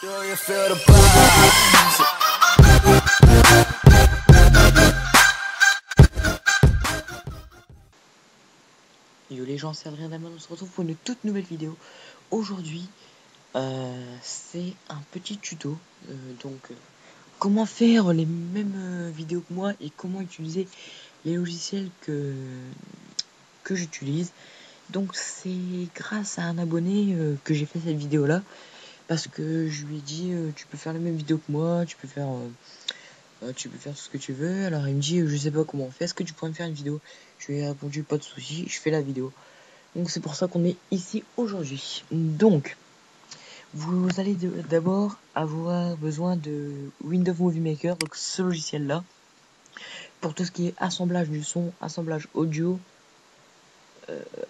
Yo les gens, c'est Adrien Daman, on se retrouve pour une toute nouvelle vidéo. Aujourd'hui, c'est un petit tuto. Comment faire les mêmes vidéos que moi et comment utiliser les logiciels que j'utilise. Donc c'est grâce à un abonné que j'ai fait cette vidéo là. Parce que je lui ai dit tu peux faire les mêmes vidéos que moi, tu peux faire ce que tu veux. Alors il me dit je sais pas comment on fait, est-ce que tu pourrais me faire une vidéo? Je lui ai répondu pas de souci, je fais la vidéo. Donc c'est pour ça qu'on est ici aujourd'hui. Donc vous allez d'abord avoir besoin de Windows Movie Maker, donc ce logiciel là, pour tout ce qui est assemblage du son, assemblage audio,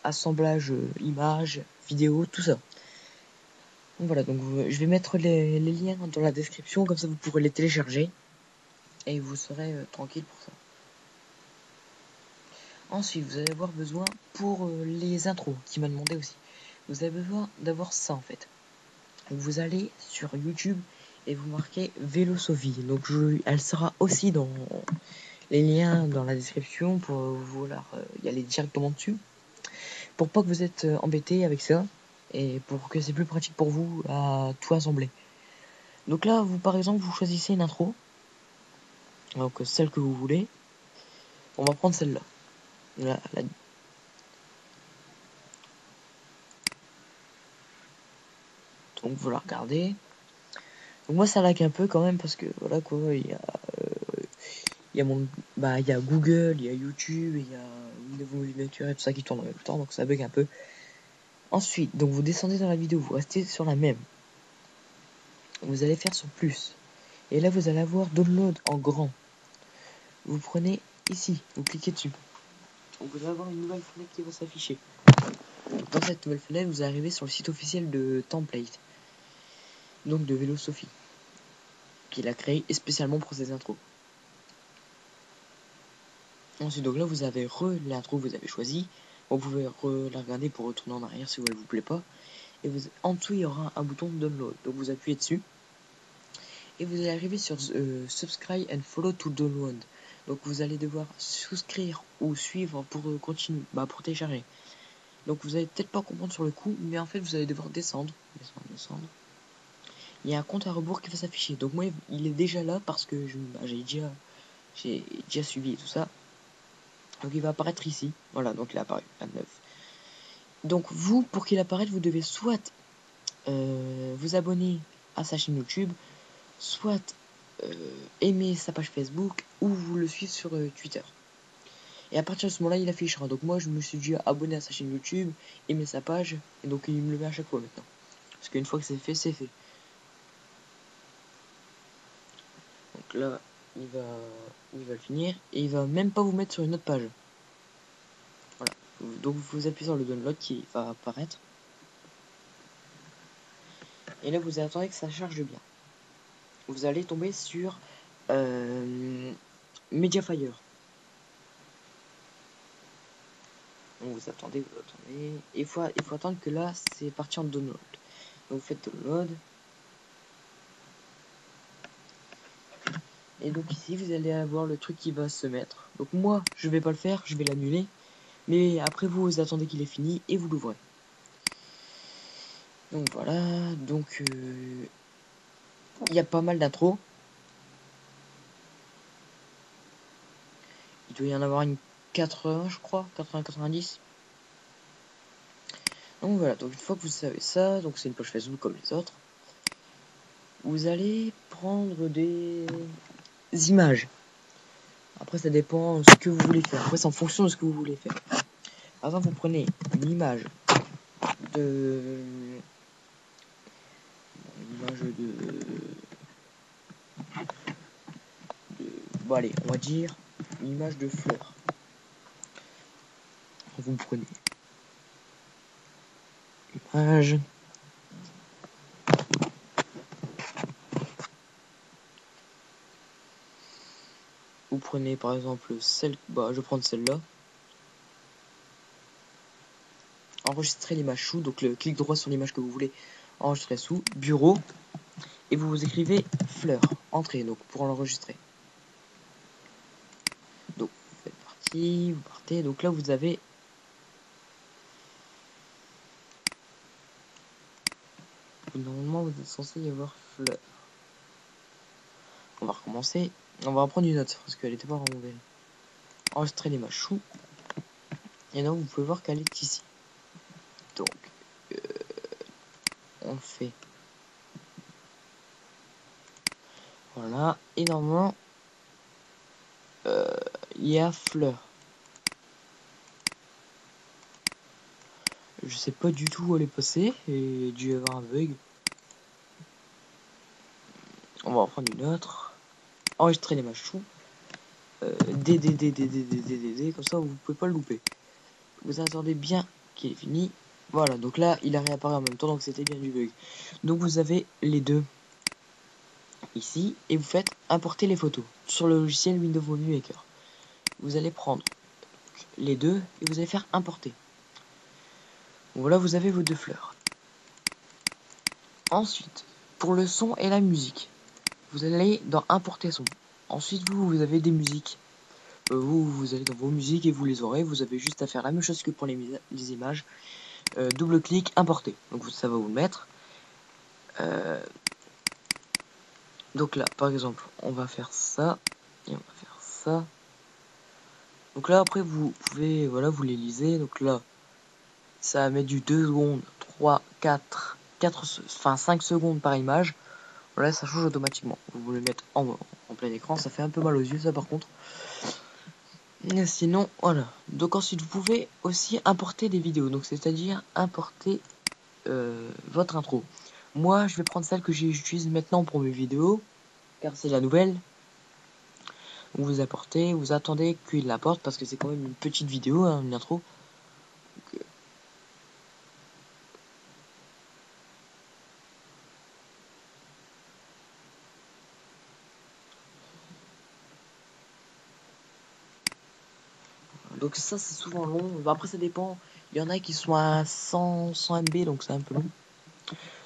assemblage image, vidéo, tout ça. Donc voilà, donc je vais mettre les liens dans la description, comme ça vous pourrez les télécharger et vous serez tranquille pour ça. Ensuite, vous allez avoir besoin pour les intros, qui m'a demandé aussi. Vous avez besoin d'avoir ça en fait. Vous allez sur YouTube et vous marquez Vélosovie. Donc elle sera aussi dans les liens dans la description pour vouloir y aller directement dessus. Pour pas que vous êtes embêté avec ça et pour que c'est plus pratique pour vous à tout assembler. Donc là, vous par exemple, vous choisissez une intro. Donc celle que vous voulez. On va prendre celle-là. Donc vous la regardez. Donc moi ça lag un peu quand même parce que voilà quoi, il y a il y a Google, il y a YouTube, il y a Windows Movie Maker et tout ça qui tourne en même temps, donc ça bug un peu. Ensuite, donc vous descendez dans la vidéo, vous restez sur la même. Vous allez faire sur plus. Et là vous allez avoir download en grand. Vous prenez ici, vous cliquez dessus. Donc vous allez avoir une nouvelle fenêtre qui va s'afficher. Dans cette nouvelle fenêtre, vous arrivez sur le site officiel de Template. Donc de Vélosovie. Qu'il a créé spécialement pour ses intros. Ensuite, donc là, vous avez l'intro que vous avez choisi. Vous pouvez la regarder pour retourner en arrière si elle vous plaît pas. Et en dessous, il y aura un bouton de download. Donc vous appuyez dessus. Et vous allez arriver sur Subscribe and Follow to Download. Donc vous allez devoir souscrire ou suivre pour continuer, pour télécharger. Donc vous allez peut-être pas comprendre sur le coup, mais en fait vous allez devoir descendre. Il y a un compte à rebours qui va s'afficher. Donc moi, il est déjà là parce que j'ai déjà suivi et tout ça. Donc il va apparaître ici. Voilà, donc il est apparu à 9. Donc vous, pour qu'il apparaisse, vous devez soit vous abonner à sa chaîne YouTube, soit aimer sa page Facebook, ou vous le suivre sur Twitter. Et à partir de ce moment-là, il affichera. Donc moi, je me suis déjà abonné à sa chaîne YouTube, aimer sa page, et donc il me le met à chaque fois maintenant. Parce qu'une fois que c'est fait, c'est fait. Donc là, il va le finir, et il va même pas vous mettre sur une autre page. Voilà. Donc vous appuyez sur le download qui va apparaître. Et là, vous attendez que ça charge bien. Vous allez tomber sur Mediafire. Donc vous attendez. Et il faut attendre que là, c'est parti en download. Donc vous faites download. Et donc ici, vous allez avoir le truc qui va se mettre. Donc moi, je vais pas le faire, je vais l'annuler. Mais après vous attendez qu'il est fini et vous l'ouvrez. Donc voilà, donc il y a pas mal d'intros. Il doit y en avoir une 80, je crois, 80-90. Donc voilà, donc une fois que vous savez ça, donc c'est une page Facebook comme les autres. Vous allez prendre des images. Après ça dépend de ce que vous voulez faire. Après c'est en fonction de ce que vous voulez faire. Par exemple, vous prenez une image bon allez, on va dire une image de fleur. Vous prenez image. Vous prenez par exemple celle, je vais prendre celle-là. Enregistrer l'image chou, donc le clic droit sur l'image que vous voulez enregistrer sous bureau, et vous écrivez fleur, entrée, donc pour l'enregistrer. Donc vous faites partie, vous partez, donc là vous avez normalement vous êtes censé y avoir fleur. On va recommencer, on va reprendre une autre parce qu'elle était pas vraiment belle. Enregistrer les machous, et donc vous pouvez voir qu'elle est ici. Donc on fait voilà, et normalement il y a fleur. Je sais pas du tout où elle est passée, et il y a dû y avoir un bug. On va en prendre une autre. Enregistrer les machous. D, comme ça vous pouvez pas le louper. Vous attendez bien qu'il est fini. Voilà, donc là il a réapparu en même temps, donc c'était bien du bug. Donc vous avez les deux ici, et vous faites importer les photos sur le logiciel Windows Movie Maker. Vous allez prendre les deux et vous allez faire importer. Voilà, vous avez vos deux fleurs. Ensuite, pour le son et la musique, vous allez dans importer son. Ensuite, vous avez des musiques. Vous allez dans vos musiques et vous les aurez. Vous avez juste à faire la même chose que pour les images. Double clic, importer. Donc ça va vous le mettre. Donc là, par exemple, on va faire ça. Et on va faire ça. Donc là, après, vous pouvez, voilà, vous les lisez. Donc là, ça va mettre du 2 secondes, 3, 4, 5 secondes par image. Voilà, ça change automatiquement. Vous le mettez en plein écran, ça fait un peu mal aux yeux, ça par contre. Mais sinon, voilà. Donc ensuite, vous pouvez aussi importer des vidéos. Donc c'est-à-dire importer votre intro. Moi, je vais prendre celle que j'utilise maintenant pour mes vidéos, car c'est la nouvelle. Vous apportez, vous attendez qu'il l'apporte, parce que c'est quand même une petite vidéo, hein, une intro. Donc ça, c'est souvent long. Après, ça dépend. Il y en a qui sont à 100 MB, donc c'est un peu long.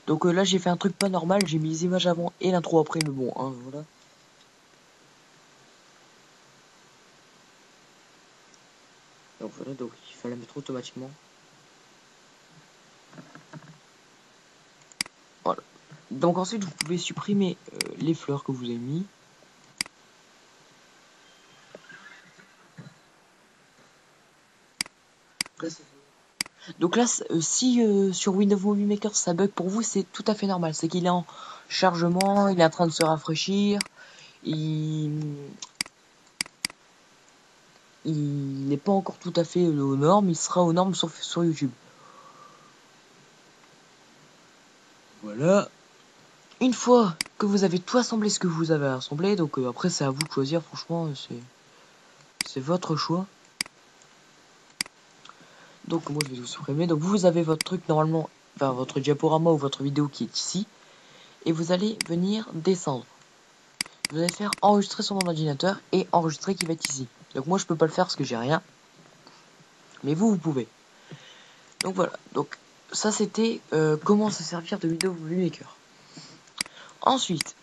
Donc là, j'ai fait un truc pas normal. J'ai mis les images avant et l'intro après, mais bon, hein, voilà. Donc voilà, donc il fallait la mettre automatiquement. Voilà. Donc ensuite, vous pouvez supprimer les fleurs que vous avez mis. Donc là, si sur Windows Movie Maker ça bug pour vous, c'est tout à fait normal. C'est qu'il est en chargement, il est en train de se rafraîchir, il n'est pas encore tout à fait aux normes, il sera aux normes sur YouTube. Voilà. Une fois que vous avez tout assemblé ce que vous avez assemblé, donc après c'est à vous de choisir, franchement, c'est votre choix. Donc moi je vais tout supprimer. Donc vous avez votre truc normalement, enfin votre diaporama ou votre vidéo qui est ici, et vous allez venir descendre. Vous allez faire enregistrer sur mon ordinateur et enregistrer qui va être ici. Donc moi je peux pas le faire parce que j'ai rien, mais vous pouvez. Donc voilà, donc ça c'était comment se servir de Windows Movie Maker. Ensuite,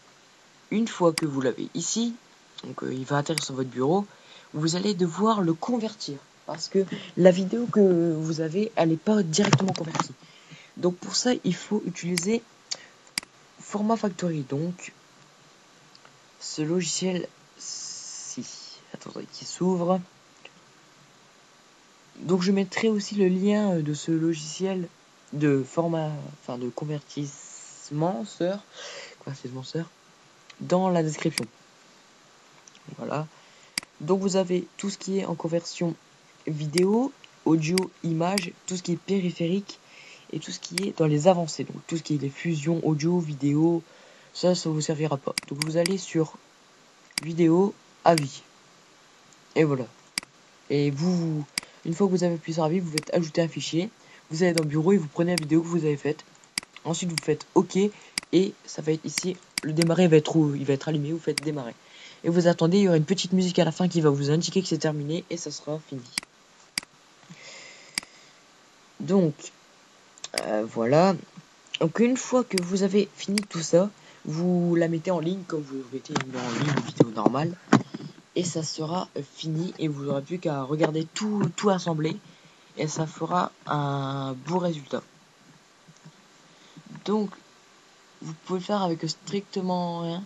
une fois que vous l'avez ici, donc il va atterrir sur votre bureau, vous allez devoir le convertir parce que la vidéo que vous avez, elle n'est pas directement convertie. Donc pour ça, il faut utiliser Format Factory. Donc ce logiciel-ci, attendez, qui s'ouvre. Donc je mettrai aussi le lien de ce logiciel de format, enfin de convertissement dans la description. Voilà. Donc vous avez tout ce qui est en conversion vidéo, audio, image, tout ce qui est périphérique et tout ce qui est dans les avancées. Donc tout ce qui est les fusions audio, vidéo, ça vous servira pas. Donc vous allez sur vidéo, avis. Et voilà. Et vous, une fois que vous avez appuyé sur avis, vous faites ajouter un fichier. Vous allez dans le bureau et vous prenez la vidéo que vous avez faite. Ensuite vous faites OK et ça va être ici. Le démarrer va être allumé, vous faites démarrer. Et vous attendez, il y aura une petite musique à la fin qui va vous indiquer que c'est terminé et ça sera fini. Donc, voilà. Donc une fois que vous avez fini tout ça, vous la mettez en ligne comme vous mettez en ligne une vidéo normale. Et ça sera fini et vous n'aurez plus qu'à regarder tout assembler. Et ça fera un beau résultat. Donc vous pouvez le faire avec strictement rien.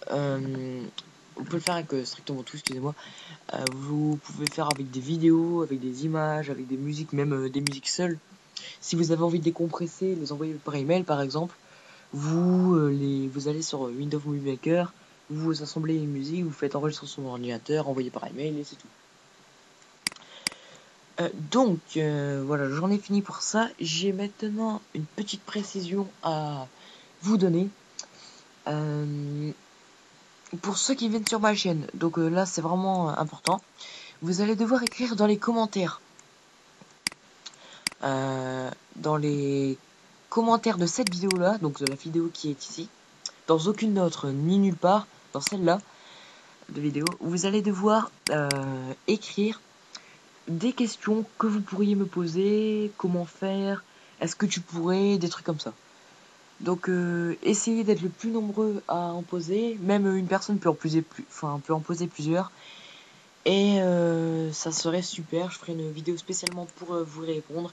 Vous pouvez le faire avec strictement tout, excusez-moi. Vous pouvez faire avec des vidéos, avec des images, avec des musiques, même des musiques seules. Si vous avez envie de les compresser, les envoyer par email par exemple, vous allez sur Windows Movie Maker, vous assemblez une musique, vous faites enregistrer sur son ordinateur, envoyer par email et c'est tout. Donc voilà, j'en ai fini pour ça. J'ai maintenant une petite précision à vous donner. Pour ceux qui viennent sur ma chaîne, donc là c'est vraiment important. Vous allez devoir écrire dans les commentaires. Dans les commentaires de cette vidéo là, donc de la vidéo qui est ici, dans aucune autre ni nulle part, dans celle-là de vidéo, vous allez devoir écrire des questions que vous pourriez me poser, comment faire, est-ce que tu pourrais, des trucs comme ça. Donc essayez d'être le plus nombreux à en poser, même une personne peut en poser plusieurs. Et ça serait super, je ferai une vidéo spécialement pour vous répondre.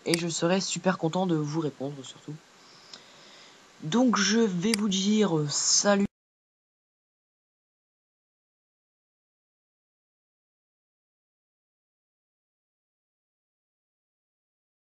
Et je serai super content de vous répondre surtout. Donc je vais vous dire salut.